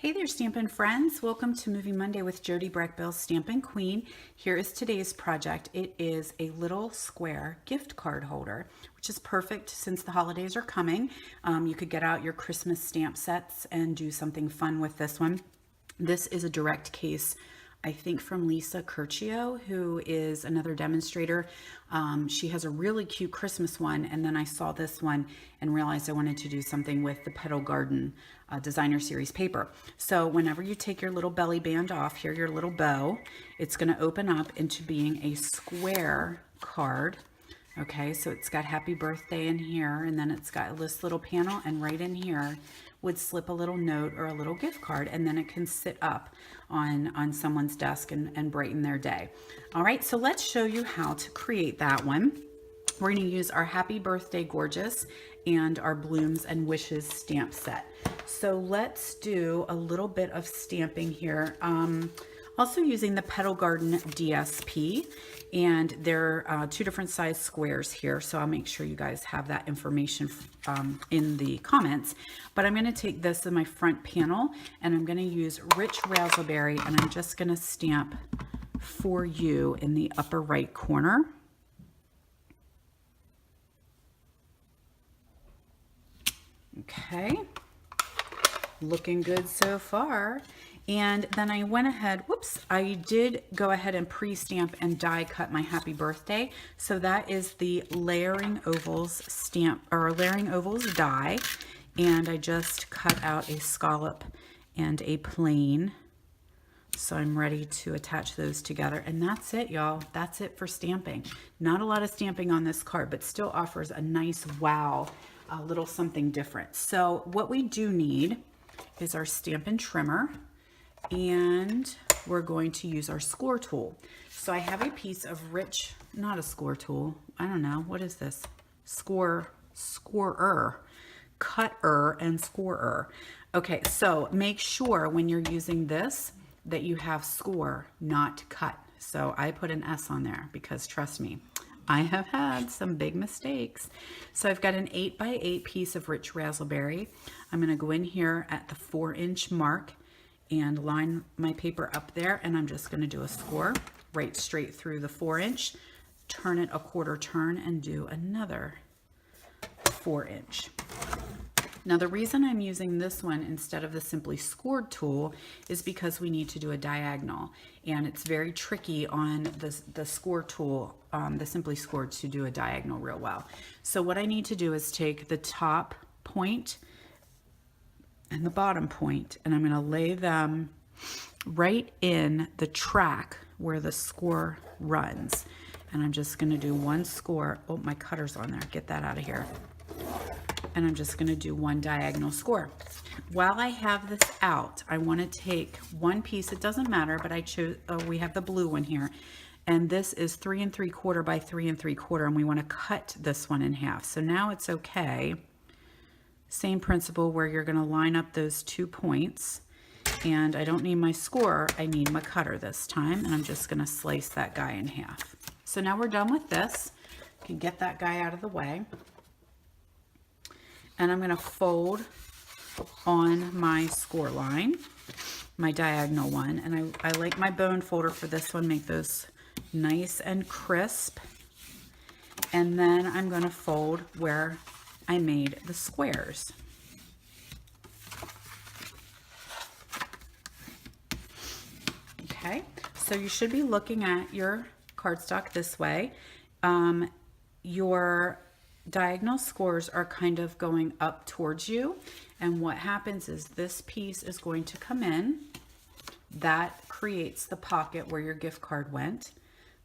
Hey there, Stampin' friends. Welcome to Movie Monday with Jody Breckbill, Stampin' Queen. Here is today's project. It is a little square gift card holder, which is perfect since the holidays are coming. You could get out your Christmas stamp sets and do something fun with this one. This is a direct case, I think, from Lisa Curcio, who is another demonstrator. She has a really cute Christmas one, and then I saw this one and realized I wanted to do something with the Petal Garden Designer Series paper. So whenever you take your little belly band off here, your little bow, it's going to open up into being a square card. Okay, so it's got happy birthday in here, and then it's got this little panel, and right in here would slip a little note or a little gift card, and then it can sit up on someone's desk and brighten their day. All right, so let's show you how to create that one. We're going to use our Happy Birthday Gorgeous and our Blooms and Wishes stamp set. So let's do a little bit of stamping here. Also using the Petal Garden DSP, and there are two different size squares here, so I'll make sure you guys have that information in the comments. But I'm going to take this as my front panel, and I'm going to use Rich Razzleberry, and I'm just going to stamp For You in the upper right corner. Okay, looking good so far. And then I went ahead, whoops, I did go ahead and pre-stamp and die cut my Happy Birthday. So that is the Layering Ovals stamp, or Layering Ovals die. And I just cut out a scallop and a plain. So I'm ready to attach those together. And that's it, y'all. That's it for stamping. Not a lot of stamping on this card, but still offers a nice wow, a little something different. So what we do need is our Stampin' trimmer, and we're going to use our score tool. So I have a piece of rich, not a score tool, I don't know, what is this? Scorer, cutter and scorer. Okay, so make sure when you're using this that you have score, not cut. So I put an S on there because trust me, I have had some big mistakes. So I've got an 8x8 piece of Rich Razzleberry. I'm going to go in here at the 4-inch mark and line my paper up there, and I'm just going to do a score right straight through the 4-inch, turn it a quarter turn, and do another 4-inch. Now the reason I'm using this one instead of the Simply Scored tool is because we need to do a diagonal, and it's very tricky on the score tool, the Simply Scored, to do a diagonal real well. So what I need to do is take the top point and the bottom point, and I'm going to lay them right in the track where the score runs. And I'm just going to do one score. Oh, my cutter's on there. Get that out of here. And I'm just going to do one diagonal score. While I have this out, I want to take one piece. It doesn't matter, but I chose, we have the blue one here. And this is 3 3/4 by 3 3/4, and we want to cut this one in half. So now it's okay. Same principle where you're going to line up those 2 points, and I don't need my score, I need my cutter this time, and I'm just going to slice that guy in half. So now we're done with this. You can get that guy out of the way, and I'm going to fold on my score line, my diagonal one, and I like my bone folder for this one, make those nice and crisp, and then I'm going to fold where I made the squares. Okay, so you should be looking at your cardstock this way. Your diagonal scores are kind of going up towards you, and what happens is this piece is going to come in. That creates the pocket where your gift card went.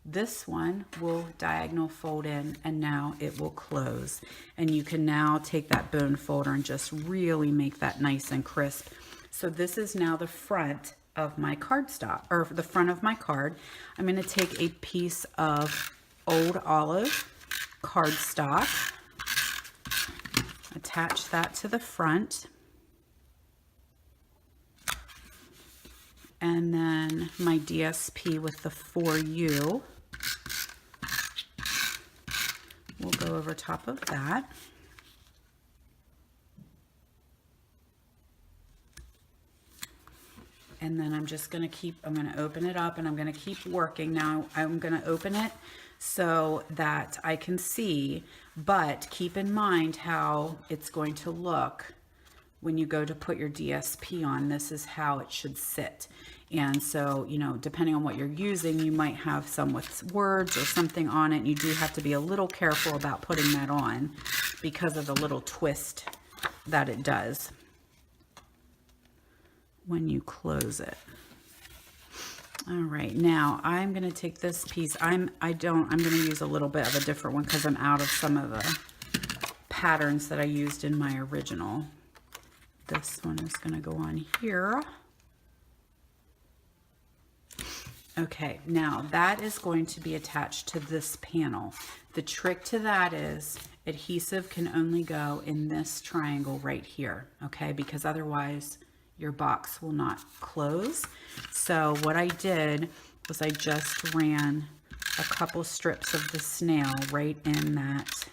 This one will diagonal fold in, and now it will close. And you can now take that bone folder and just really make that nice and crisp. So this is now the front of my cardstock, or the front of my card. I'm going to take a piece of Old Olive cardstock, attach that to the front, and then my DSP with the For You will go over top of that. And then I'm just going to I'm going to open it up and I'm going to keep working. Now I'm going to open it so that I can see, but keep in mind how it's going to look when you go to put your DSP on. This is how it should sit. And so, you know, depending on what you're using, you might have some with words or something on it. And you do have to be a little careful about putting that on because of the little twist that it does when you close it. All right, now I'm going to take this piece. I'm going to use a little bit of a different one because I'm out of some of the patterns that I used in my original. This one is going to go on here. Okay, now that is going to be attached to this panel. The trick to that is adhesive can only go in this triangle right here, okay? Because otherwise your box will not close. So what I did was I just ran a couple strips of the snail right in that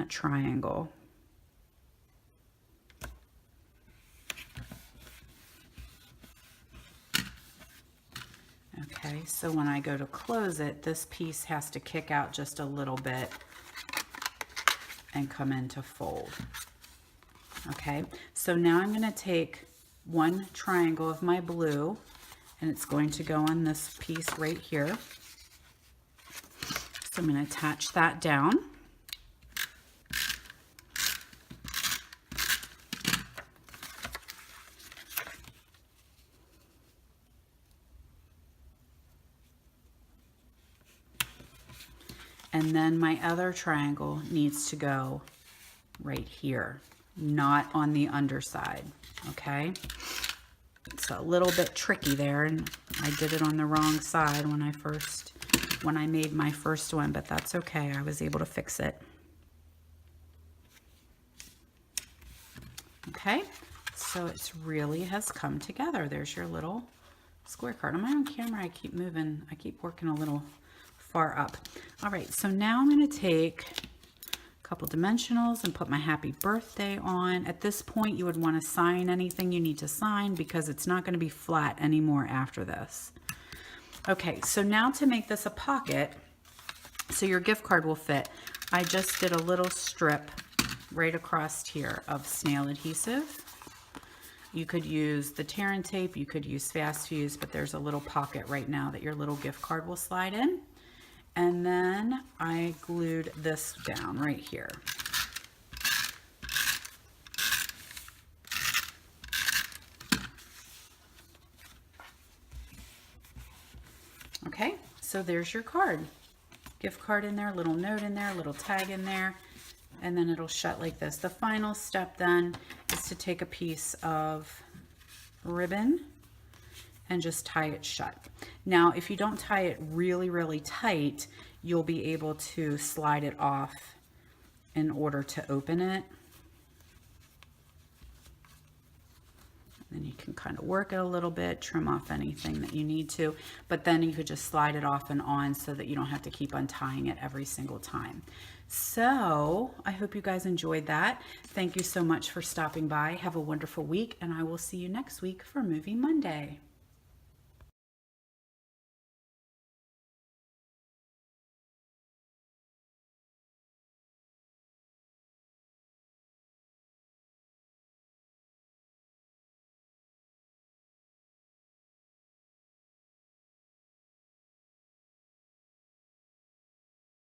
triangle. Okay, so when I go to close it, this piece has to kick out just a little bit and come into fold. Okay, so now I'm going to take one triangle of my blue and it's going to go on this piece right here. So I'm going to attach that down. And then my other triangle needs to go right here, not on the underside, okay? It's a little bit tricky there, and I did it on the wrong side when I made my first one, but that's okay. I was able to fix it. Okay, so it really has come together. There's your little square card. On my own camera, I keep moving. I keep working a little far up. All right, so now I'm going to take a couple dimensionals and put my happy birthday on. At this point, you would want to sign anything you need to sign because it's not going to be flat anymore after this. Okay, so now to make this a pocket, so your gift card will fit, I just did a little strip right across here of snail adhesive. You could use the tear and tape, you could use fast fuse, but there's a little pocket right now that your little gift card will slide in. And then I glued this down right here. Okay, so there's your card. Gift card in there, little note in there, little tag in there, and then it'll shut like this. The final step then is to take a piece of ribbon and just tie it shut. Now, if you don't tie it really, really tight, you'll be able to slide it off in order to open it. Then you can kind of work it a little bit, trim off anything that you need to, but then you could just slide it off and on so that you don't have to keep untying it every single time. So I hope you guys enjoyed that. Thank you so much for stopping by. Have a wonderful week, and I will see you next week for Movie Monday.